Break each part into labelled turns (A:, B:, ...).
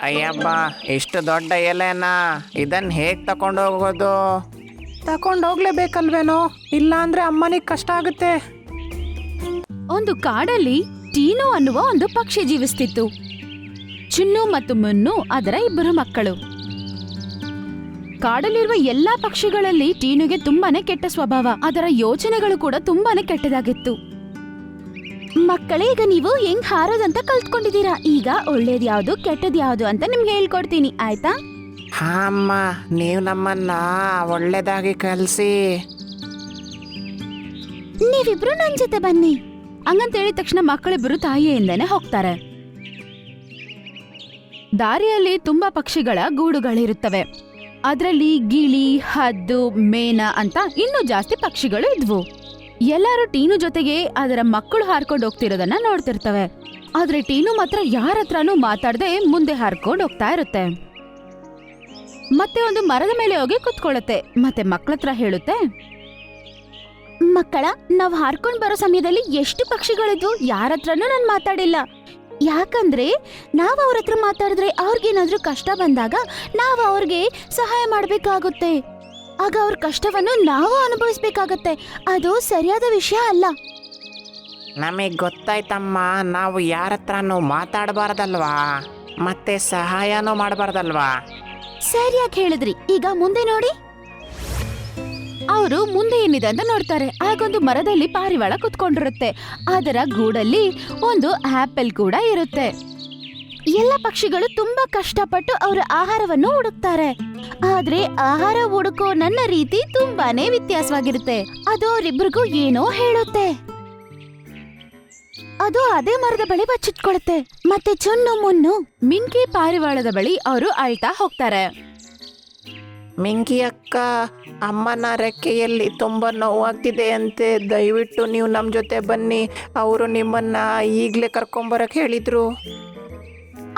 A: ಅಯ್ಯಬ್ಬ, ಇಷ್ಟು ದೊಡ್ಡ ಎಲೆನಾ? ಇದನ್ನು ಹೇಗೆ ತಗೊಂಡೋಗೋದು? ತಗೊಂಡೋಗ್ಲೇಬೇಕಲ್ವೇನೋ, ಇಲ್ಲ ಅಂದ್ರೆ ಅಮ್ಮನಿಗೆ ಕಷ್ಟ ಆಗುತ್ತೆ.
B: ಒಂದು ಕಾಡಲ್ಲಿ ಟೀನು ಅನ್ನುವ ಒಂದು ಪಕ್ಷಿ ಜೀವಿಸ್ತಿತ್ತು. ಚಿನ್ನು ಮತ್ತು ಮುನ್ನು ಅದರ ಇಬ್ಬರು ಮಕ್ಕಳು. ಕಾಡಲ್ಲಿರುವ ಎಲ್ಲಾ ಪಕ್ಷಿಗಳಲ್ಲಿ ಟೀನುಗೆ ತುಂಬಾನೇ ಕೆಟ್ಟ ಸ್ವಭಾವ. ಅದರ ಯೋಚನೆಗಳು ಕೂಡ ತುಂಬಾನೇ ಕೆಟ್ಟದಾಗಿತ್ತು. ಮಕ್ಕಳೇ, ಈಗ ನೀವು ಹೆಂಗ್ ಹಾರೋದಂತ ಕಲ್ತ್ಕೊಂಡಿದ್ದೀರಾ. ಈಗ ಒಳ್ಳೇದ್ ಯಾವ್ದು ಕೆಟ್ಟದ್ ಯಾವ್ದು ಅಂತ ನಿಮ್ಗೆ ಹೇಳ್ಕೊಡ್ತೀನಿ, ಆಯ್ತಾ?
A: ಹಾ ಅಮ್ಮ, ನೀವು ನಮ್ಮನ್ನ ಒಳ್ಳೇದಾಗಿ ಕಲಿಸಿ.
B: ನೀವಿಬ್ರು ನನ್ ಜೊತೆ ಬನ್ನಿ. ಹಂಗಂತ ಹೇಳಿದ ತಕ್ಷಣ ಮಕ್ಕಳಿಬ್ರು ತಾಯಿಯಿಂದನೇ ಹೋಗ್ತಾರೆ. ದಾರಿಯಲ್ಲಿ ತುಂಬಾ ಪಕ್ಷಿಗಳ ಗೂಡುಗಳಿರುತ್ತವೆ. ಅದರಲ್ಲಿ ಗಿಳಿ, ಹದ್ದು, ಮೇನ ಅಂತ ಇನ್ನೂ ಜಾಸ್ತಿ ಪಕ್ಷಿಗಳು ಇದ್ವು. ಎಲ್ಲರೂ ಟೀನು ಜೊತೆಗೆ ಅದರ ಮಕ್ಕಳು ಹಾರ್ಕೊಂಡು ಹೋಗ್ತಿರೋದನ್ನ ನೋಡ್ತಿರ್ತವೆ. ಆದ್ರೆ ಟೀನು ಮಾತ್ರ ಯಾರ ಹತ್ರನೂ ಮಾತಾಡದೆ ಮುಂದೆ ಹಾರ್ಕೊಂಡು ಹೋಗ್ತಾ ಇರುತ್ತೆ. ಮತ್ತೆ ಒಂದು ಮರದ ಮೇಲೆ ಹೋಗಿ ಕುತ್ಕೊಳ್ಳುತ್ತೆ. ಮತ್ತೆ ಮಕ್ಕಳತ್ರ ಹೇಳುತ್ತೆ, ಮಕ್ಕಳ, ನಾವ್ ಹಾರ್ಕೊಂಡ್ ಬರೋ ಸಮಯದಲ್ಲಿ ಎಷ್ಟು ಪಕ್ಷಿಗಳಿದ್ವು, ಯಾರ ಹತ್ರನೂ ನಾನ್ ಮಾತಾಡಿಲ್ಲ. ಯಾಕಂದ್ರೆ ನಾವ್ ಅವ್ರ ಹತ್ರ ಮಾತಾಡಿದ್ರೆ ಅವ್ರಿಗೇನಾದ್ರೂ ಕಷ್ಟ ಬಂದಾಗ ನಾವ್ ಅವ್ರಿಗೆ ಸಹಾಯ ಮಾಡ್ಬೇಕಾಗುತ್ತೆ. ಆಗ ಅವ್ರ ಕಷ್ಟವನ್ನು ನಾವು ಅನುಭವಿಸ್ಬೇಕಾಗತ್ತೆ. ಅದು ಸರಿಯಾದ ವಿಷಯ ಅಲ್ಲ.
A: ನಮಗೆ ಗೊತ್ತಾಯ್ತಮ್ಮ, ನಾವು ಯಾರ ಹತ್ರನೂ ಮಾತಾಡಬಾರ್ದಲ್ವಾ, ಮತ್ತೆ ಸಹಾಯನೂ ಮಾಡಬಾರ್ದಲ್ವಾ?
B: ಸರಿಯಾಗಿ ಹೇಳಿದ್ರಿ. ಈಗ ಮುಂದೆ ನೋಡಿ. ಅವರು ಮುಂದೆ ಏನಿದೆ ಅಂತ ನೋಡ್ತಾರೆ. ಆಗೊಂದು ಮರದಲ್ಲಿ ಪಾರಿವಾಳ ಕುತ್ಕೊಂಡಿರುತ್ತೆ. ಅದರ ಗೂಡಲ್ಲಿ ಒಂದು ಆಪಲ್ ಕೂಡ ಇರುತ್ತೆ. ಎಲ್ಲ ಪಕ್ಷಿಗಳು ತುಂಬಾ ಕಷ್ಟಪಟ್ಟು ಅವರ ಆಹಾರವನ್ನು ಹುಡುಕ್ತಾರೆ. ಆದ್ರೆ ಆಹಾರ ಹುಡುಕೋ ನನ್ನ ರೀತಿ ತುಂಬಾನೇ ವ್ಯತ್ಯಾಸವಾಗಿರುತ್ತೆ. ಅದು ಅವರಿಬ್ಬರಿಗೂ ಏನೋ ಹೇಳುತ್ತೆ. ಅದು ಅದೇ ಮರದ ಬಳಿ ಬಚ್ಚಿಟ್ಕೊಳುತ್ತೆ. ಮತ್ತೆ ಚುನ್ನು ಮುನ್ನು ಮಿಂಕಿ ಪಾರಿವಾಳದ ಬಳಿ ಅವರು ಅಳ್ತಾ ಹೋಗ್ತಾರೆ.
A: ಮಿಂಕಿ ಅಕ್ಕ, ಅಮ್ಮನ ರೆಕ್ಕೆಯಲ್ಲಿ ತುಂಬ ನೋವಾಗ್ತಿದೆ ಅಂತೆ, ದಯವಿಟ್ಟು ನೀವು ನಮ್ಮ ಜೊತೆ ಬನ್ನಿ, ಅವರು ನಿಮ್ಮನ್ನ ಈಗಲೇ ಕರ್ಕೊಂಬರಕ್ಕೆ ಹೇಳಿದ್ರು.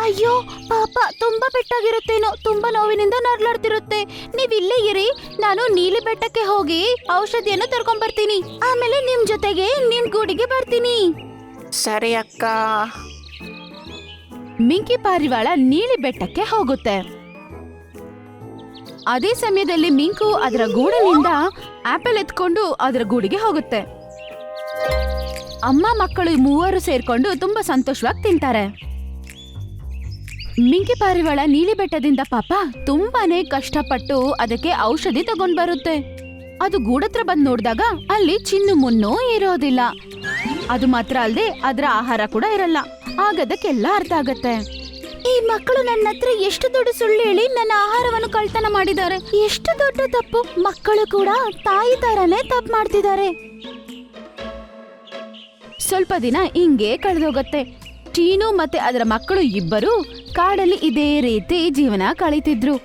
B: ಅಯ್ಯೋ ಪಾಪ, ತುಂಬಾ ಪೆಟ್ಟಾಗಿರುತ್ತೇನೋ, ತುಂಬಾ ನೋವಿನಿಂದ ನರಳಾಡ್ತಿರುತ್ತೆ. ನೀವ್ ಇಲ್ಲೇ ಇರಿ, ನಾನು ನೀಲಿ ಬೆಟ್ಟಕ್ಕೆ ಹೋಗಿ ಔಷಧಿಯನ್ನು ತರ್ಕೊಂಡ್ ಬರ್ತೀನಿ. ಆಮೇಲೆ ನಿಮ್ ಜೊತೆಗೆ ನಿಮ್ ಗೂಡಿಗೆ ಬರ್ತೀನಿ.
A: ಸರಿ ಅಕ್ಕ.
B: ಮಿಂಕಿ ಪಾರಿವಾಳ ನೀಲಿ ಬೆಟ್ಟಕ್ಕೆ ಹೋಗುತ್ತೆ. ಅದೇ ಸಮಯದಲ್ಲಿ ಮಿಂಕು ಅದರ ಗೂಡಿನಿಂದ ಆಪಲ್ ಎತ್ಕೊಂಡು ಅದರ ಗೂಡಿಗೆ ಹೋಗುತ್ತೆ. ಅಮ್ಮ ಮಕ್ಕಳು ಮೂವರು ಸೇರ್ಕೊಂಡು ತುಂಬಾ ಸಂತೋಷವಾಗಿ ತಿಂತಾರೆ. ಮಿಂಕಿ ಪಾರಿವಾಳ ನೀಲಿ ಬೆಟ್ಟದಿಂದ ಪಾಪ ತುಂಬಾನೇ ಕಷ್ಟಪಟ್ಟು ಅದಕ್ಕೆ ಔಷಧಿ ತಗೊಂಡ್ ಬರುತ್ತೆ. ಅದು ಗೂಡತ್ರ ಬಂದ್ ನೋಡಿದಾಗ ಅಲ್ಲಿ ಚಿನ್ನು ಮುನ್ನು ಇರೋದಿಲ್ಲ. ಅದು ಮಾತ್ರ ಅಲ್ಲದೆ ಅದರ ಆಹಾರ ಕೂಡ ಇರಲ್ಲ. ಆಗ ಅದಕ್ಕೆಲ್ಲ ಅರ್ಥ ಆಗತ್ತೆ. ಈ ಮಕ್ಕಳು ನನ್ನ ಹತ್ರ ಎಷ್ಟು ದೊಡ್ಡ ಸುಳ್ಳು ಹೇಳಿ ನನ್ನ ಆಹಾರವನ್ನು ಕಳ್ತನ ಮಾಡಿದ್ದಾರೆ. ಎಷ್ಟು ದೊಡ್ಡ ತಪ್ಪು. ಮಕ್ಕಳು ಕೂಡ ತಾಯಿ ತರನೇ ತಪ್ಪು ಮಾಡ್ತಿದ್ದಾರೆ. ಸ್ವಲ್ಪ ದಿನ ಹಿಂಗೆ ಕಳೆದೋಗತ್ತೆ. ಟೀನು ಮತ್ತೆ ಅದರ ಮಕ್ಕಳು ಇಬ್ಬರು ಕಾಡಲ್ಲಿ ಇದೇ ರೀತಿ ಜೀವನ ಕಳೀತಿದ್ರು.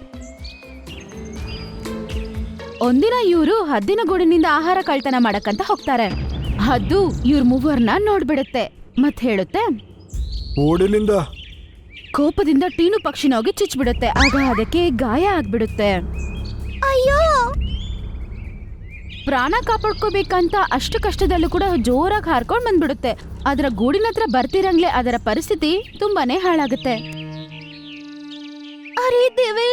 B: ಒಂದಿನ ಇವರು ಹದ್ದಿನ ಗೂಡಿನಿಂದ ಆಹಾರ ಕಳ್ತನ ಮಾಡಕ್ಕಂತ ಹೋಗ್ತಾರೆ. ಹದ್ದು ಇವ್ರ ಮೂವರ್ನ ನೋಡ್ಬಿಡುತ್ತೆ ಮತ್ ಹೇಳುತ್ತೆ,
C: ಓಡಿಲಿಂದ.
B: ಕೋಪದಿಂದ ಟೀನು ಪಕ್ಷಿನ ಹೋಗಿ ಚುಚ್ಬಿಡುತ್ತೆ. ಆಗ ಅದಕ್ಕೆ ಗಾಯ ಆಗ್ಬಿಡುತ್ತೆ. ಅಯ್ಯೋ! ಪ್ರಾಣ ಕಾಪಾಡ್ಕೋಬೇಕಂತ ಅಷ್ಟು ಕಷ್ಟದಲ್ಲೂ ಕೂಡ ಜೋರಾಗಿ ಹಾರ್ಕೊಂಡ್ ಬಂದ್ಬಿಡುತ್ತೆ. ಅದರ ಗೂಡಿನ ಹತ್ರ ಬರ್ತಿರಂಗ್ಲೆ ಅದರ ಪರಿಸ್ಥಿತಿ ತುಂಬಾನೇ ಹಾಳಾಗುತ್ತೆ. ಅರೇ ದೇವಿ,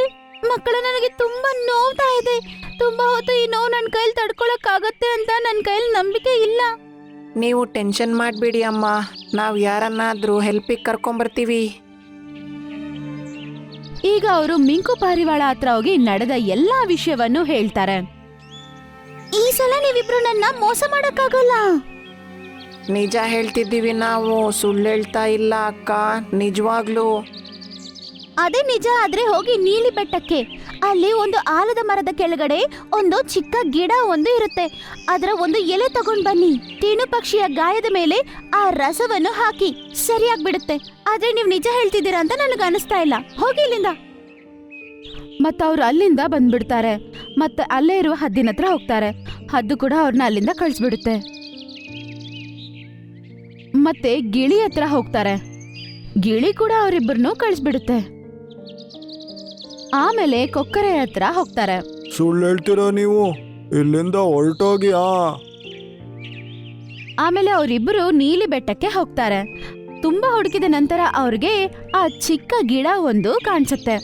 B: ಮಕ್ಕಳ, ನನಗೆ ತುಂಬಾ ನೋವ್ತಾ ಇದೆ. ತುಂಬಾ ಹೊತ್ತು ಈ ನೋವು ನನ್ನ ಕೈಲಿ ತಡ್ಕೊಳಕ್ ಆಗತ್ತೆ ಅಂತ ನನ್ನ ಕೈಲಿ ನಂಬಿಕೆ ಇಲ್ಲ.
A: ನೀವು ಟೆನ್ಷನ್ ಮಾಡಬೇಡಿ ಅಮ್ಮ, ನಾವು ಯಾರನ್ನಾದ್ರೂ ಹೆಲ್ಪಿಗೆ ಕರ್ಕೊಂಬರ್ತೀವಿ.
B: ಈಗ ಅವರು ಮಿಂಕು ಪಾರಿವಾಳ ಹತ್ರ ಹೋಗಿ ನಡೆದ ಎಲ್ಲಾ ವಿಷಯವನ್ನು ಹೇಳ್ತಾರೆ. ಈ ಸಲ ನೀವಿಬ್ರು ನನ್ನ ಮೋಸ ಮಾಡಕ್ಕಾಗಲ್ಲ.
A: ನಿಜ ಹೇಳ್ತಿದ್ದೀವಿ, ನಾವು ಸುಳ್ಳು ಹೇಳ್ತಾ ಇಲ್ಲ ಅಕ್ಕ, ನಿಜವಾಗ್ಲೂ.
B: ಅದೇ ನಿಜ ಆದ್ರೆ ಹೋಗಿ ನೀಲಿ ಬೆಟ್ಟಕ್ಕೆ. ಅಲ್ಲಿ ಒಂದು ಆಲದ ಮರದ ಕೆಳಗಡೆ ಒಂದು ಚಿಕ್ಕ ಗಿಡ ಒಂದು ಇರುತ್ತೆ. ಅದರ ಒಂದು ಎಲೆ ತಗೊಂಡ್ ಬನ್ನಿ. ಟೀನು ಪಕ್ಷಿಯ ಗಾಯದ ಮೇಲೆ ಆ ರಸವನ್ನು ಹಾಕಿ ಸರಿಯಾಗ್ಬಿಡುತ್ತೆ. ಆದ್ರೆ ನೀವು ನಿಜ ಹೇಳ್ತಿದ್ದೀರಾ ಅಂತ ನನಗೆ ಅನಿಸ್ತಾ ಇಲ್ಲ. ಹೋಗಿ ಇಲ್ಲಿಂದ. ಮತ್ತ ಅವ್ರು ಅಲ್ಲಿಂದ ಬಂದ್ಬಿಡ್ತಾರೆ. ಮತ್ತೆ ಅಲ್ಲೇ ಇರುವ ಹದ್ದಿನ ಹತ್ರ ಹೋಗ್ತಾರೆ. ಹದ್ದು ಕೂಡ ಅವ್ರನ್ನ ಅಲ್ಲಿಂದ ಕಳಿಸ್ಬಿಡುತ್ತೆ. ಮತ್ತೆ ಗಿಳಿ ಹತ್ರ ಹೋಗ್ತಾರೆ. ಗಿಳಿ ಕೂಡ ಅವರಿಬ್ಬರನ್ನು ಕಳಿಸ್ಬಿಡುತ್ತೆ. ಆಮೇಲೆ ಕೊಕ್ಕರೆ ಹತ್ರ ಹೋಗ್ತಾರೆ.
C: ಸುಳ್ಳು ಹೇಳ್ತೀರಾ ನೀವು, ಇಲ್ಲಿಂದ ಹೊರಟೋಗಿ.
B: ಆಮೇಲೆ ಅವರಿಬ್ಬರು ನೀಲಿ ಬೆಟ್ಟಕ್ಕೆ ಹೋಗ್ತಾರೆ. ತುಂಬಾ ಹುಡುಕಿದ ನಂತರ ಅವ್ರಿಗೆ ಆ ಚಿಕ್ಕ ಗಿಡ ಒಂದು ಕಾಣಿಸುತ್ತೆ.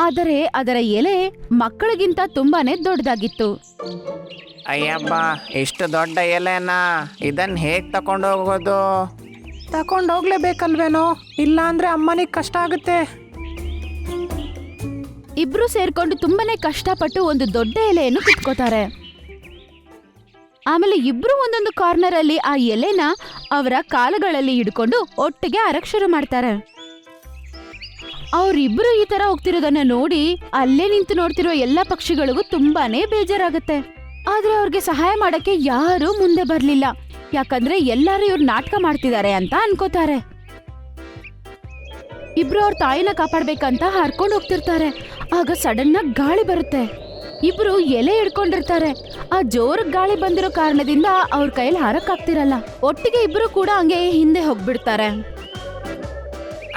B: ಆದರೆ ಅದರ ಎಲೆ ಮಕ್ಕಳಿಗಿಂತ ತುಂಬಾನೇ ದೊಡ್ಡದಾಗಿತ್ತು.
A: ಅಯ್ಯಬ್ಬ, ಇಷ್ಟು ದೊಡ್ಡ ಎಲೆನಾ? ಇದನ್ನ ಹೇಗೆ ತಗೊಂಡೋಗೋದು? ತಗೊಂಡೋಗ್ಲೇಬೇಕಲ್ವೇನೋ, ಇಲ್ಲ ಅಂದ್ರೆ ಅಮ್ಮನಿಗೆ ಕಷ್ಟ ಆಗುತ್ತೆ.
B: ಇಬ್ರು ಸೇರ್ಕೊಂಡು ತುಂಬಾನೇ ಕಷ್ಟಪಟ್ಟು ಒಂದು ದೊಡ್ಡ ಎಲೆಯನ್ನು ಕಿತ್ಕೋತಾರೆ. ಆಮೇಲೆ ಇಬ್ರು ಒಂದೊಂದು ಕಾರ್ನರ್ ಅಲ್ಲಿ ಆ ಎಲೆನ ಅವರ ಕಾಲುಗಳಲ್ಲಿ ಹಿಡ್ಕೊಂಡು ಒಟ್ಟಿಗೆ ಹರಕ್ ಶುರು ಮಾಡ್ತಾರೆ. ಅವ್ರಿಬ್ರು ಈ ತರ ಹೋಗ್ತಿರೋದನ್ನ ನೋಡಿ ಅಲ್ಲೇ ನಿಂತು ನೋಡ್ತಿರೋ ಎಲ್ಲಾ ಪಕ್ಷಿಗಳಿಗೂ ತುಂಬಾನೇ ಬೇಜಾರಾಗುತ್ತೆ. ಆದ್ರೆ ಅವ್ರಿಗೆ ಸಹಾಯ ಮಾಡಕ್ಕೆ ಯಾರು ಮುಂದೆ ಬರ್ಲಿಲ್ಲ, ಯಾಕಂದ್ರೆ ಎಲ್ಲರೂ ಇವ್ರು ನಾಟಕ ಮಾಡ್ತಿದ್ದಾರೆ ಅಂತ ಅನ್ಕೋತಾರೆ. ಇಬ್ರು ಅವ್ರ ತಾಯಿನ ಕಾಪಾಡ್ಬೇಕಂತ ಹರ್ಕೊಂಡು ಹೋಗ್ತಿರ್ತಾರೆ. ಆಗ ಸಡನ್ ಆಗಿ ಗಾಳಿ ಬರುತ್ತೆ. ಇಬ್ರು ಎಲೆ ಹಿಡ್ಕೊಂಡಿರ್ತಾರೆ. ಆ ಜೋರ್ ಗಾಳಿ ಬಂದಿರೋ ಕಾರಣದಿಂದ ಅವ್ರ ಕೈಯಲ್ಲಿ ಹಾರಕ್ಕಾಗ್ತಿರಲ್ಲ. ಒಟ್ಟಿಗೆ ಇಬ್ರು ಕೂಡ ಹಂಗೆ ಹಿಂದೆ ಹೋಗ್ಬಿಡ್ತಾರೆ.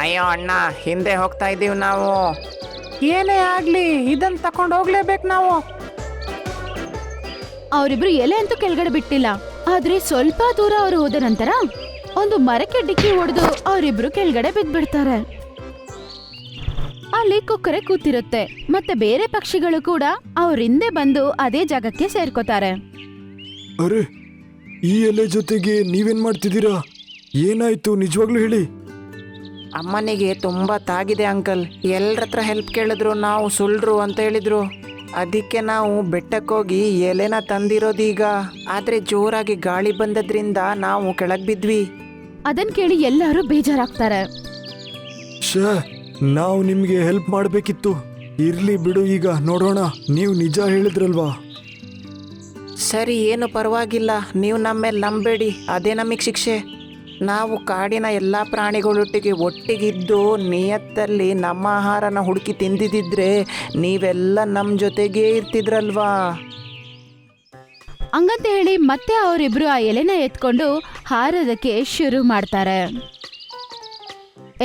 A: ಅಯ್ಯೋ ಅಣ್ಣ, ಹಿಂದೆ ಹೋಗ್ತಾ ಇದ್ದೀವಿ ನಾವು. ಏನೇ ಆಗ್ಲಿ ಇದನ್ನ ತಗೊಂಡು ಹೋಗ್ಲೇಬೇಕು ನಾವು.
B: ಅವರಿಬ್ರು ಎಲೆ ಅಂತೂ ಕೆಳಗಡೆ ಬಿಟ್ಟಿಲ್ಲ. ಆದ್ರೆ ಸ್ವಲ್ಪ ದೂರ ಅವ್ರು ಹೋದ ನಂತರ ಒಂದು ಮರಕ್ಕೆ ಡಿಕ್ಕಿ ಹೊಡೆದು ಅವರಿಬ್ರು ಕೆಳಗಡೆ ಬಿದ್ದ್ಬಿಡ್ತಾರೆ. ಅಲ್ಲಿ ಕೊಕ್ಕರೆ ಕೂತಿರುತ್ತೆ. ಮತ್ತೆ ಬೇರೆ ಪಕ್ಷಿಗಳು ಕೂಡ ಅವ್ರ ಹಿಂದೆ ಬಂದು ಅದೇ ಜಾಗಕ್ಕೆ ಸೇರ್ಕೋತಾರೆ.
C: ಅರೆ, ಈ ಎಲೆ ಜೊತೆಗೆ ನೀವೇನ್ ಮಾಡ್ತಿದ್ದೀರಾ? ಏನಾಯ್ತು ನಿಜವಾಗ್ಲೂ ಹೇಳಿ.
A: ಅಮ್ಮನಿಗೆ ತುಂಬ ತಾಗಿದೆ ಅಂಕಲ್. ಎಲ್ಲರ ಹತ್ರ ಹೆಲ್ಪ್ ಕೇಳಿದ್ರು, ನಾವು ಸುಳ್ಳು ಅಂತ ಹೇಳಿದ್ರು. ಅದಕ್ಕೆ ನಾವು ಬೆಟ್ಟಕ್ಕೋಗಿ ಎಲೆನ ತಂದಿರೋದೀಗ. ಆದ್ರೆ ಜೋರಾಗಿ ಗಾಳಿ ಬಂದದ್ರಿಂದ ನಾವು ಕೆಳಗೆ ಬಿದ್ವಿ.
B: ಅದನ್ ಕೇಳಿ ಎಲ್ಲರೂ ಬೇಜಾರಾಗ್ತಾರೆ.
C: ಶ್ಯಾ, ನಾವು ನಿಮ್ಗೆ ಹೆಲ್ಪ್ ಮಾಡ್ಬೇಕಿತ್ತು. ಇರ್ಲಿ ಬಿಡು, ಈಗ ನೋಡೋಣ. ನೀವು ನಿಜ ಹೇಳಿದ್ರಲ್ವಾ?
A: ಸರಿ, ಏನು ಪರವಾಗಿಲ್ಲ. ನೀವು ನಮ್ಮ ಮೇಲೆ ನಂಬೇಡಿ, ಅದೇ ನಮಗೆ ಶಿಕ್ಷೆ. ನಾವು ಕಾಡಿನ ಎಲ್ಲ ಪ್ರಾಣಿಗಳೊಟ್ಟಿಗೆ ಒಟ್ಟಿಗಿದ್ದು ನಿಯತ್ತಲ್ಲಿ ನಮ್ಮ ಆಹಾರನ ಹುಡುಕಿ ತಿಂದಿದ್ದಿದ್ರೆ ನೀವೆಲ್ಲ ನಮ್ಮ ಜೊತೆಗೇ ಇರ್ತಿದ್ರಲ್ವಾ?
B: ಹಂಗಂತ ಹೇಳಿ ಮತ್ತೆ ಅವರಿಬ್ರು ಆ ಎಲೆನ ಎತ್ಕೊಂಡು ಹಾರೋದಕ್ಕೆ ಶುರು ಮಾಡ್ತಾರೆ.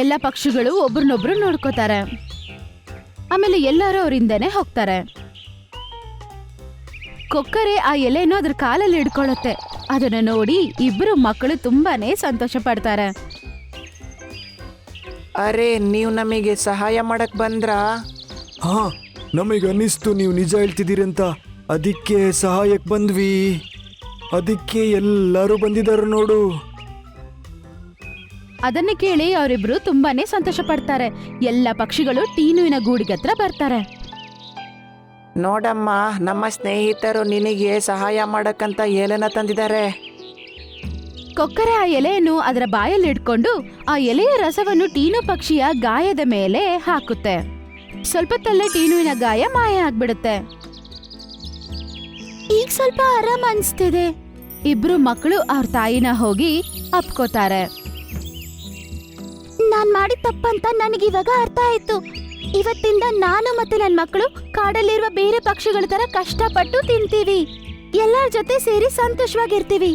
B: ಎಲ್ಲ ಪಕ್ಷಿಗಳು ಒಬ್ರನ್ನೊಬ್ರು ನೋಡ್ಕೋತಾರೆ. ಆಮೇಲೆ ಎಲ್ಲರೂ ಅವರಿಂದನೇ ಹೋಗ್ತಾರೆ. ಕೊಕ್ಕರೆ ಆ ಎಲೆನೂ ಅದ್ರ ಕಾಲಲ್ಲಿ ಹಿಡ್ಕೊಳ್ಳುತ್ತೆ. ಅದನ್ನ ನೋಡಿ ಇಬ್ರು ಮಕ್ಕಳು ತುಂಬಾನೇ ಸಂತೋಷ ಪಡ್ತಾರೆ.
A: ಅರೆ, ನೀವು ನಮಗೆ ಸಹಾಯ ಮಾಡಕ್ ಬಂದ್ರಾ?
C: ಹಾ, ನಮಗೆ ಅನ್ನಿಸ್ತು ನೀವು ನಿಜ ಹೇಳ್ತಿದ್ದೀರಿ ಅಂತ. ಅದಕ್ಕೆ ಸಹಾಯಕ್ಕೆ ಬಂದ್ವಿ. ಅದಕ್ಕೆ ಎಲ್ಲರೂ ಬಂದಿದ್ದಾರೆ ನೋಡು.
B: ಅದನ್ನ ಕೇಳಿ ಅವರಿಬ್ರು ತುಂಬಾನೇ ಸಂತೋಷ ಪಡ್ತಾರೆ. ಎಲ್ಲ ಪಕ್ಷಿಗಳು ಟೀನುವಿನ ಗೂಡಿಗೆ ಹತ್ರ ಬರ್ತಾರೆ.
A: ನೋಡಮ್ಮ, ನಮ್ಮ ಸ್ನೇಹಿತರು ನಿನಗೆ ಸಹಾಯ ಮಾಡಕ್ಕಂತ ಎಲೆನ ತಂದಿದ್ದಾರೆ.
B: ಕೊಕ್ಕರೆ ಆ ಎಲೆಯನ್ನು ಅದರ ಬಾಯಲ್ಲಿ ಇಟ್ಕೊಂಡು ಆ ಎಲೆಯ ರಸವನ್ನು ಟೀನು ಪಕ್ಷಿಯ ಗಾಯದ ಮೇಲೆ ಹಾಕುತ್ತೆ. ಸ್ವಲ್ಪ ತಲ್ಲೇ ಟೀನುವಿನ ಗಾಯ ಮಾಯ ಆಗ್ಬಿಡುತ್ತೆ. ಈಗ ಸ್ವಲ್ಪ ಆರಾಮ ಅನ್ಸ್ತಿದೆ. ಇಬ್ರು ಮಕ್ಕಳು ಅವ್ರ ತಾಯಿನ ಹೋಗಿ ಅಪ್ಕೋತಾರೆ. ನಾನ್ ಮಾಡಿದ ತಪ್ಪಂತ ನನಗಿವಾಗ ಅರ್ಥ ಆಯ್ತು. ಇವತ್ತಿಂದ ನಾನು ಮತ್ತೆ ನನ್ನ ಮಕ್ಕಳು ಕಾಡಲ್ಲಿರುವ ಬೇರೆ ಪಕ್ಷಿಗಳ ತರ ಕಷ್ಟಪಟ್ಟು ತಿಂತೀವಿ. ಎಲ್ಲರ ಜೊತೆ ಸೇರಿ ಸಂತೋಷವಾಗಿರ್ತೀವಿ.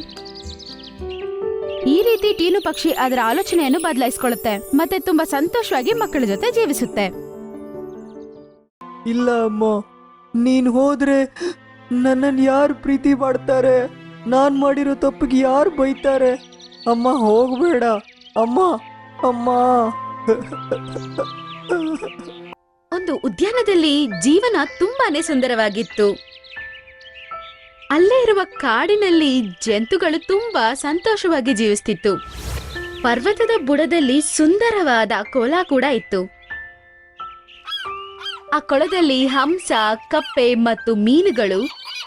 B: ಈ ರೀತಿ ಟೀನು ಪಕ್ಷಿ ಅದರ ಆಲೋಚನೆಯನ್ನು ಬದಲಾಯಿಸ್ಕೊಳ್ಳುತ್ತೆ ಮತ್ತೆ ತುಂಬಾ ಸಂತೋಷವಾಗಿ ಮಕ್ಕಳ ಜೊತೆ ಜೀವಿಸುತ್ತೆ.
D: ಇಲ್ಲ ಅಮ್ಮ, ನೀನ್ ಹೋದ್ರೆ ನನ್ನನ್ನು ಯಾರು ಪ್ರೀತಿ ಮಾಡ್ತಾರೆ? ನಾನ್ ಮಾಡಿರೋ ತಪ್ಪಿಗೆ ಯಾರು ಬೈತಾರೆ? ಅಮ್ಮ ಹೋಗ್ಬೇಡ ಅಮ್ಮ, ಅಮ್ಮ.
E: ಒಂದು ಉದ್ಯಾನದಲ್ಲಿ ಜೀವನ ತುಂಬಾನೇ ಸುಂದರವಾಗಿತ್ತು. ಅಲ್ಲೇ ಇರುವ ಕಾಡಿನಲ್ಲಿ ಜಂತುಗಳು ತುಂಬಾ ಸಂತೋಷವಾಗಿ ಜೀವಿಸ್ತಿತ್ತು. ಪರ್ವತದ ಬುಡದಲ್ಲಿ ಸುಂದರವಾದ ಕೊಳ ಕೂಡ ಇತ್ತು. ಆ ಕೊಳದಲ್ಲಿ ಹಂಸ, ಕಪ್ಪೆ ಮತ್ತು ಮೀನುಗಳು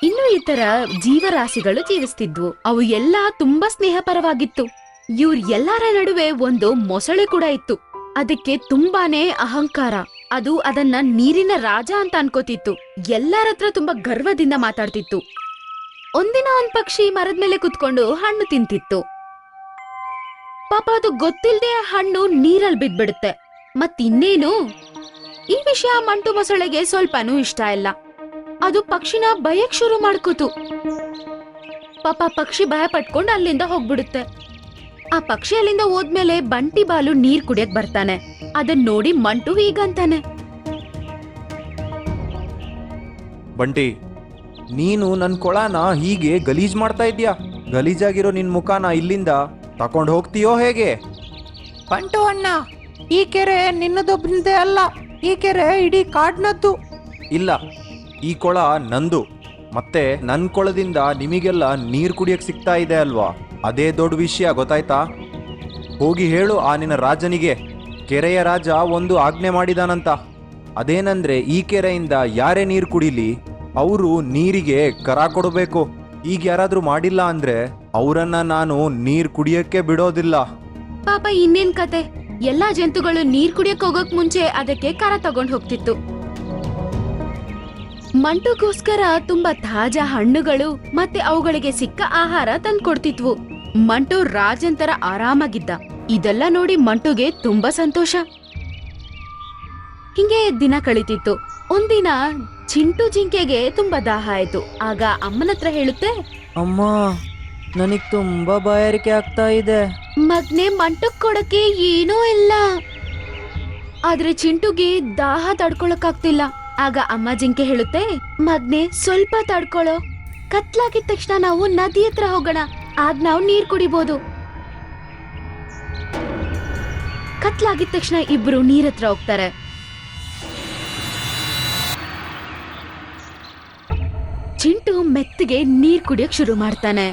E: ಇನ್ನೂ ಇತರ ಜೀವರಾಶಿಗಳು ಜೀವಿಸ್ತಿದ್ವು. ಅವು ಎಲ್ಲ ತುಂಬಾ ಸ್ನೇಹಪರವಾಗಿತ್ತು. ಇವ್ರ ಎಲ್ಲರ ನಡುವೆ ಒಂದು ಮೊಸಳೆ ಕೂಡ ಇತ್ತು. ಅದಕ್ಕೆ ತುಂಬಾನೇ ಅಹಂಕಾರ. ಅದು ಅದನ್ನ ನೀರಿನ ರಾಜ ಅಂತ ಅನ್ಕೋತಿತ್ತು. ಎಲ್ಲರ ಹತ್ರ ತುಂಬಾ ಗರ್ವದಿಂದ ಮಾತಾಡ್ತಿತ್ತು. ಒಂದಿನ ಒಂದ್ ಪಕ್ಷಿ ಮರದ ಮೇಲೆ ಕುತ್ಕೊಂಡು ಹಣ್ಣು ತಿಂತಿತ್ತು. ಪಾಪ ಅದು ಗೊತ್ತಿಲ್ಲದೆ ಆ ಹಣ್ಣು ನೀರಲ್ಲಿ ಬಿದ್ಬಿಡುತ್ತೆ. ಮತ್ತಿನ್ನೇನು, ಈ ವಿಷಯ ಮಂಟು ಮೊಸಳೆಗೆ ಸ್ವಲ್ಪನೂ ಇಷ್ಟ ಇಲ್ಲ. ಅದು ಪಕ್ಷಿನ ಭಯಕ್ ಶುರು ಮಾಡ್ಕೋತು. ಪಾಪ ಪಕ್ಷಿ ಭಯ ಪಟ್ಕೊಂಡು ಅಲ್ಲಿಂದ ಹೋಗ್ಬಿಡುತ್ತೆ. ಆ ಪಕ್ಷಿ ಅಲ್ಲಿಂದ ಹೋದ್ಮೇಲೆ ಬಂಟಿ ಬಾಲು ನೀರ್ ಕುಡಿಯಕ್ ಬರ್ತಾನೆ. ಅದನ್ನ ನೋಡಿ ಮಂಟು ಹೀಗಂತಾನೆ,
F: ಬಂಟಿ, ನೀನು ನನ್ನ ಕೊಳನ ಹೀಗೆ ಗಲೀಜ್ ಮಾಡ್ತಾ ಇದ್ಯಾ? ಗಲೀಜಾಗಿರೋ ನಿನ್ ಮುಖಾನ ಇಲ್ಲಿಂದ ತಕೊಂಡು ಹೋಗ್ತೀಯೋ ಹೇಗೆ?
A: ಬಂಟು ಅಣ್ಣ, ಈ ಕೆರೆ ನಿನ್ನದೊಬ್ಬನದೇ ಅಲ್ಲ, ಈ ಕೆರೆ ಇಡೀ ಕಾಡ್ನದ್ದು.
F: ಇಲ್ಲ, ಈ ಕೊಳ ನಂದು. ಮತ್ತೆ ನನ್ನ ಕೊಳದಿಂದ ನಿಮಗೆಲ್ಲ ನೀರು ಕುಡಿಯಕ್ಕೆ ಸಿಗ್ತಾ ಇದೆ ಅಲ್ವಾ? ಅದೇ ದೊಡ್ಡ ವಿಷಯ, ಗೊತ್ತಾಯ್ತಾ? ಹೋಗಿ ಹೇಳು ಆ ನಿನ್ನ ರಾಜನಿಗೆ, ಕೆರೆಯ ರಾಜ ಒಂದು ಆಜ್ಞೆ ಮಾಡಿದಾನಂತ. ಅದೇನಂದ್ರೆ ಈ ಕೆರೆಯಿಂದ ಯಾರೇ ನೀರು ಕುಡಿಲಿ ಅವರು ನೀರಿಗೆ ಕರ ಕೊಡಬೇಕು. ಈಗ ಯಾರಾದ್ರೂ ಮಾಡಿಲ್ಲ ಅಂದ್ರೆ ಅವರನ್ನ ನಾನು ನೀರು ಕುಡಿಯಕ್ಕೆ ಬಿಡೋದಿಲ್ಲ.
E: ಪಾಪ ಇನ್ನೇನ್ ಕತೆ, ಎಲ್ಲಾ ಜಂತುಗಳು ನೀರ್ ಕುಡಿಯಕ್ ಹೋಗಕ್ ಮುಂಚೆ ಅದಕ್ಕೆ ಕರ ತಗೊಂಡ್ ಹೋಗ್ತಿತ್ತು. ಮಂಟುಗೋಸ್ಕರ ತುಂಬಾ ತಾಜಾ ಹಣ್ಣುಗಳು ಮತ್ತೆ ಅವುಗಳಿಗೆ ಸಿಕ್ಕ ಆಹಾರ ತಂದ್ಕೊಡ್ತಿದ್ವು. ಮಂಟು ರಾಜಂತರ ಆರಾಮಾಗಿದ್ದ. ಇದೆಲ್ಲ ನೋಡಿ ಮಂಟುಗೆ ತುಂಬಾ ಸಂತೋಷ. ಹಿಂಗೆ ದಿನ ಕಳೀತಿತ್ತು. ಒಂದಿನ ಚಿಂಟು ಜಿಂಕೆಗೆ ತುಂಬಾ ದಾಹ ಆಯ್ತು. ಆಗ ಅಮ್ಮನ ಹತ್ರ ಹೇಳುತ್ತೆ,
D: ಅಮ್ಮ, ನನಗ್ ತುಂಬಾ ಬಾಯಾರಿಕೆ ಆಗ್ತಾ ಇದೆ.
E: ಮಗ್ನೆ ಮಂಟಕ್ ಕೊಡಕ್ಕೆ ಏನೂ ಇಲ್ಲ. ಆದ್ರೆ ಚಿಂಟುಗೆ ದಾಹ ತಡ್ಕೊಳಕ್ಕಾಗ್ತಿಲ್ಲ. ಆಗ ಅಮ್ಮ ಜಿಂಕೆ ಹೇಳುತ್ತೆ, ಮಗ್ನೆ ಸ್ವಲ್ಪ ತಡ್ಕೊಳ್ಳೋ, ಕತ್ಲಾಗಿದ ತಕ್ಷಣ ನಾವು ನದಿ ಹತ್ರ ಹೋಗೋಣ, ಆಗ ನಾವು ನೀರ್ ಕುಡಿಬಹುದು. ಕತ್ಲಾಗಿದ ತಕ್ಷಣ ಇಬ್ರು ನೀರ್ ಹತ್ರ ಹೋಗ್ತಾರೆ. ಚಿಂಟು ಮೆತ್ತಗೆ ನೀರ್ ಕುಡಿಯಕ್ ಶುರು ಮಾಡ್ತಾನೆ.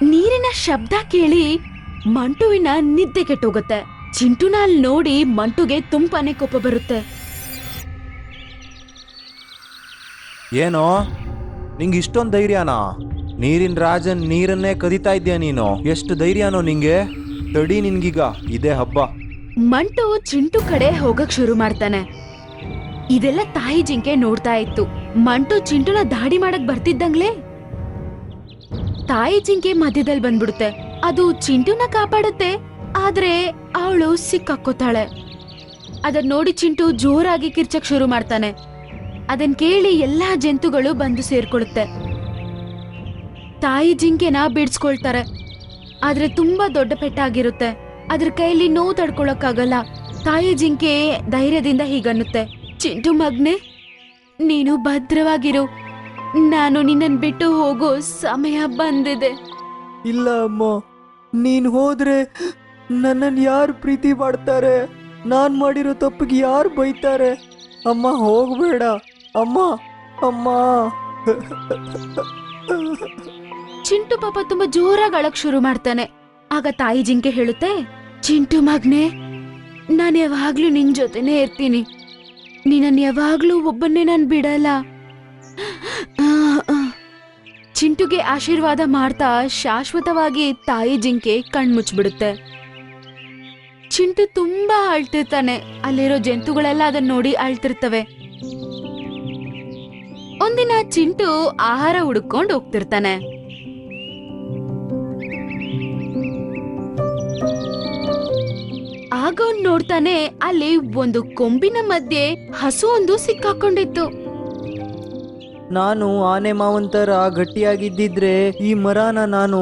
E: ನೀರಿನ ಶಬ್ದ ಕೇಳಿ ಮಂಟುವಿನ ನಿದ್ದೆ ಕೆಟ್ಟೋಗುತ್ತೆ. ಚಿಂಟುನ ಅಲ್ಲಿ ನೋಡಿ ಮಂಟುಗೆ ತುಂಬಾನೇ ಕೋಪ ಬರುತ್ತೆ.
F: ಏನೋ ನಿಂಗೆ ಇಷ್ಟೊಂದು ಧೈರ್ಯನಾ? ನೀರಿನ ರಾಜನ್ ನೀರನ್ನೇ ಕದಿತಾ ಇದ್ಯಾ ನೀನು? ಎಷ್ಟು ಧೈರ್ಯನೋ ನಿಂಗೆ? ತಡಿ, ನಿನ್ಗೀಗ ಇದೇ ಹಬ್ಬ.
E: ಮಂಟು ಚಿಂಟು ಕಡೆ ಹೋಗಕ್ ಶುರು ಮಾಡ್ತಾನೆ. ಇದೆಲ್ಲ ತಾಯಿ ಜಿಂಕೆ ನೋಡ್ತಾ ಇತ್ತು. ಮಂಟು ಚಿಂಟುನ ದಾಡಿ ಮಾಡಕ್ ಬರ್ತಿದ್ದಂಗ್ಲೆ ತಾಯಿ ಜಿಂಕೆ ಮಧ್ಯದಲ್ಲಿ ಬಂದ್ಬಿಡುತ್ತೆ. ಅದು ಚಿಂಟುನ ಕಾಪಾಡುತ್ತೆ, ಆದ್ರೆ ಅವಳು ಸಿಕ್ಕಾಕೋತಾಳೆ. ಅದನ್ ನೋಡಿ ಚಿಂಟು ಜೋರಾಗಿ ಕಿರ್ಚಕ್ ಶುರು ಮಾಡ್ತಾನೆ. ಅದನ್ ಕೇಳಿ ಎಲ್ಲಾ ಜಂತುಗಳು ಬಂದು ಸೇರ್ಕೊಳ್ಳುತ್ತೆ. ತಾಯಿ ಜಿಂಕೆನ ಬಿಡ್ಸ್ಕೊಳ್ತಾರೆ, ಆದ್ರೆ ತುಂಬಾ ದೊಡ್ಡ ಪೆಟ್ಟಾಗಿರುತ್ತೆ. ಅದ್ರ ಕೈಯಲ್ಲಿ ನೋವು ತಡ್ಕೊಳಕ್ಕಾಗಲ್ಲ. ತಾಯಿ ಜಿಂಕೆ ಧೈರ್ಯದಿಂದ ಹೀಗನ್ನುತ್ತೆ, ಚಿಂಟು ಮಗ್ನೆ, ನೀನು ಭದ್ರವಾಗಿರು, ನಾನು ನಿನ್ನನ್ ಬಿಟ್ಟು ಹೋಗೋ ಸಮಯ ಬಂದಿದೆ.
D: ಇಲ್ಲ ಅಮ್ಮ, ನೀನ್ ಹೋದ್ರೆ ನನ್ನನ್ನು ಯಾರು ಪ್ರೀತಿ ಮಾಡ್ತಾರೆ? ನಾನ್ ಮಾಡಿರೋ ತಪ್ಪಿಗೆ ಯಾರು ಬೈತಾರೆ? ಅಮ್ಮ, ಹೋಗ್ಬೇಡ ಅಮ್ಮ, ಅಮ್ಮ.
E: ಚಿಂಟು ಪಾಪ ತುಂಬಾ ಜೋರಾಗಿ ಅಳಕ್ ಶುರು ಮಾಡ್ತಾನೆ. ಆಗ ತಾಯಿ ಜಿಂಕೆ ಹೇಳುತ್ತೆ, ಚಿಂಟು ಮಗ್ನೆ, ನಾನ್ ಯಾವಾಗ್ಲೂ ನಿನ್ ಜೊತೆನೆ ಇರ್ತೀನಿ, ನೀನನ್ ಯಾವಾಗ್ಲೂ ಒಬ್ಬನ್ನೇ ನಾನ್ ಬಿಡಲ್ಲ. ಚಿಂಟುಗೆ ಆಶೀರ್ವಾದ ಮಾಡ್ತಾ ಶಾಶ್ವತವಾಗಿ ತಾಯಿ ಜಿಂಕೆ ಕಣ್ಮುಚ್ಬಿಡುತ್ತೆ. ಚಿಂಟು ತುಂಬಾ ಅಳ್ತಿರ್ತಾನೆ. ಅಲ್ಲಿರೋ ಜಂತುಗಳೆಲ್ಲ ಅದನ್ನ ನೋಡಿ ಅಳ್ತಿರ್ತವೆ. ಒಂದಿನ ಚಿಂಟು ಆಹಾರ ಹುಡುಕೊಂಡು ಹೋಗ್ತಿರ್ತಾನೆ. ಆಗ ಅವ್ನ್ ನೋಡ್ತಾನೆ, ಅಲ್ಲಿ ಒಂದು ಕೊಂಬಿನ ಮಧ್ಯೆ ಹಸು ಒಂದು ಸಿಕ್ಕಾಕೊಂಡಿತ್ತು.
D: ನಾನು ಆನೆ ಮಾವನ್ ತರ ಗಟ್ಟಿಯಾಗಿದ್ದಿದ್ರೆ ಈ ಮರನ ನಾನು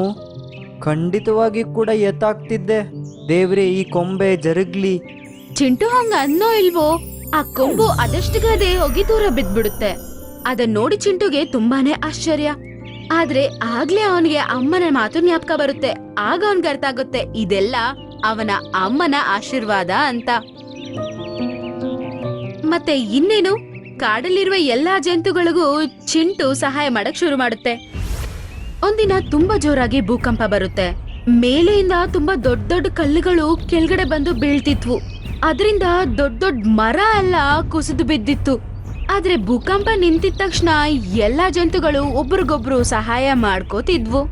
D: ಖಂಡಿತವಾಗಿ ಕೂಡ ಎತ್ತಾಕ್ತಿದ್ದೆ. ದೇವ್ರೆ, ಈ ಕೊಂಬೆ ಜರುಗ್ಲಿ.
E: ಚಿಂಟು ಹಂಗ ಅನ್ನೋ ಇಲ್ವೋ, ಆ ಕೊಂಬು ಅದಷ್ಟಗದೆ ಹೋಗಿ ದೂರ ಬಿದ್ಬಿಡುತ್ತೆ. ಅದನ್ ನೋಡಿ ಚಿಂಟುಗೆ ತುಂಬಾನೇ ಆಶ್ಚರ್ಯ. ಆದ್ರೆ ಆಗ್ಲೇ ಅವನಿಗೆ ಅಮ್ಮನ ಮಾತು ಜ್ಞಾಪಕ ಬರುತ್ತೆ. ಆಗ ಅವನ್ಗೆ ಅರ್ಥ ಆಗುತ್ತೆ, ಇದೆಲ್ಲ ಅವನ ಅಮ್ಮನ ಆಶೀರ್ವಾದ ಅಂತ. ಮತ್ತೆ ಇನ್ನೇನು, ಕಾಡಲ್ಲಿರುವ ಎಲ್ಲಾ ಜಂತುಗಳಿಗೂ ಚಿಂಟು ಸಹಾಯ ಮಾಡಕ್ ಶುರು ಮಾಡುತ್ತೆ. ಒಂದಿನ ತುಂಬಾ ಜೋರಾಗಿ ಭೂಕಂಪ ಬರುತ್ತೆ. ಮೇಲೆಯಿಂದ ತುಂಬಾ ದೊಡ್ಡ ದೊಡ್ಡ ಕಲ್ಲುಗಳು ಕೆಳಗಡೆ ಬಂದು ಬೀಳ್ತಿದ್ವು. ಅದರಿಂದ ದೊಡ್ಡ ದೊಡ್ಡ ಮರ ಎಲ್ಲ ಕುಸಿದು ಬಿದ್ದಿತ್ತು. ಆದ್ರೆ ಭೂಕಂಪ ನಿಂತಿದ ತಕ್ಷಣ ಎಲ್ಲಾ ಜಂತುಗಳು ಒಬ್ರಿಗೊಬ್ರು ಸಹಾಯ ಮಾಡ್ಕೋತಿದ್ವು.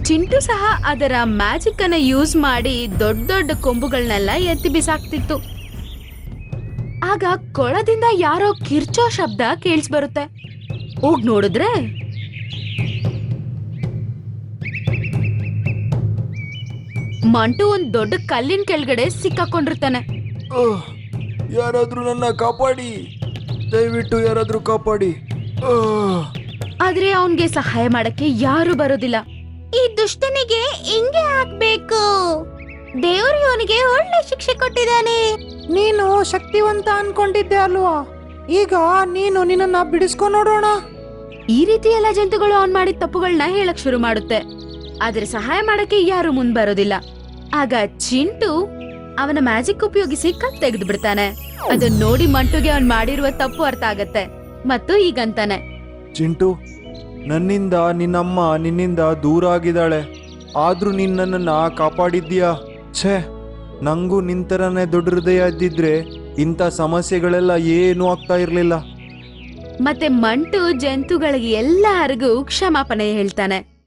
E: ಚಿಂಟು ಸಹ ಅದರ ಮ್ಯಾಜಿಕ್ ಅನ್ನ ಯೂಸ್ ಮಾಡಿ ದೊಡ್ಡ ದೊಡ್ಡ ಕೊಂಬುಗಳನ್ನೆಲ್ಲ ಎತ್ತಿ ಬಿಸಾಕ್ತಿತ್ತು. ಆಗ ಕೊಳದಿಂದ ಯಾರೋ ಕಿರ್ಚೋ ಶಬ್ದ ಕೇಳಿಸ್ಬರುತ್ತೆ. ಹೋಗ್ ನೋಡಿದ್ರೆ ಮಂಟು ಒಂದ್ ದೊಡ್ಡ ಕಲ್ಲಿನ ಕೆಳಗಡೆ ಸಿಕ್ಕಾಕೊಂಡಿರ್ತಾನೆ.
C: ಯಾರಾದ್ರೂ ನನ್ನ ಕಾಪಾಡಿ, ದಯವಿಟ್ಟು ಯಾರಾದ್ರೂ ಕಾಪಾಡಿ.
E: ಆದ್ರೆ ಅವನ್ಗೆ ಸಹಾಯ ಮಾಡಕ್ಕೆ ಯಾರು ಬರೋದಿಲ್ಲ. ಈ ದುಷ್ಟನಿಗೆ ಹಿಂಗೆ ಆಗ್ಬೇಕು, ದೇವ್ರು ಇವನಿಗೆ ಒಳ್ಳೆ ಶಿಕ್ಷೆ ಕೊಟ್ಟಿದ್ದಾನೆ.
A: ನೀನು ಶಕ್ತಿವಂತ ಅನ್ಕೊಂಡಿದ್ದೆ ಅಲ್ವಾ? ಈಗ ನೀನು ನಿನ್ನನ್ನ ಬಿಡಿಸ್ಕೊ ನೋಡೋಣ.
E: ಈ ರೀತಿ ಎಲ್ಲ ಜಂತುಗಳು ಅವನ್ ಮಾಡಿದ ತಪ್ಪುಗಳನ್ನ ಹೇಳಕ್ ಶುರು ಮಾಡುತ್ತೆ. ಆದ್ರೆ ಸಹಾಯ ಮಾಡಕ್ಕೆ ಯಾರು ಮುಂದ್ ಬರೋದಿಲ್ಲ. ಆಗ ಚಿಂಟು ಅವನ ಮ್ಯಾಜಿಕ್ ಉಪಯೋಗಿಸಿ ಕತ್ ತೆಗೆದು ಬಿಡ್ತಾನೆ. ಅದನ್ನ ನೋಡಿ ಮಂಟುಗೆ ಅವನ್ ಮಾಡಿರುವ ತಪ್ಪು ಅರ್ಥ ಆಗತ್ತೆ ಮತ್ತು ಈಗಂತಾನೆ,
F: ಚಿಂಟು, ನನ್ನಿಂದ ನಿನ್ನಮ್ಮ ನಿನ್ನಿಂದ ದೂರ ಆಗಿದ್ದಾಳೆ, ಆದ್ರೂ ನೀನ್ ನನ್ನನ್ನ ಕಾಪಾಡಿದ್ದೀಯಾ. ಛೇ, ನಂಗೂ ನಿಂತರನೇ ದೊಡ್ಡ ಹೃದಯ ಇದ್ದಿದ್ರೆ ಇಂಥ ಸಮಸ್ಯೆಗಳೆಲ್ಲ ಏನೂ ಆಗ್ತಾ ಇರ್ಲಿಲ್ಲ.
E: ಮತ್ತೆ ಮಂಟು ಜಂತುಗಳಿಗೆ ಎಲ್ಲರಿಗೂ ಕ್ಷಮಾಪಣೆ ಹೇಳ್ತಾನೆ.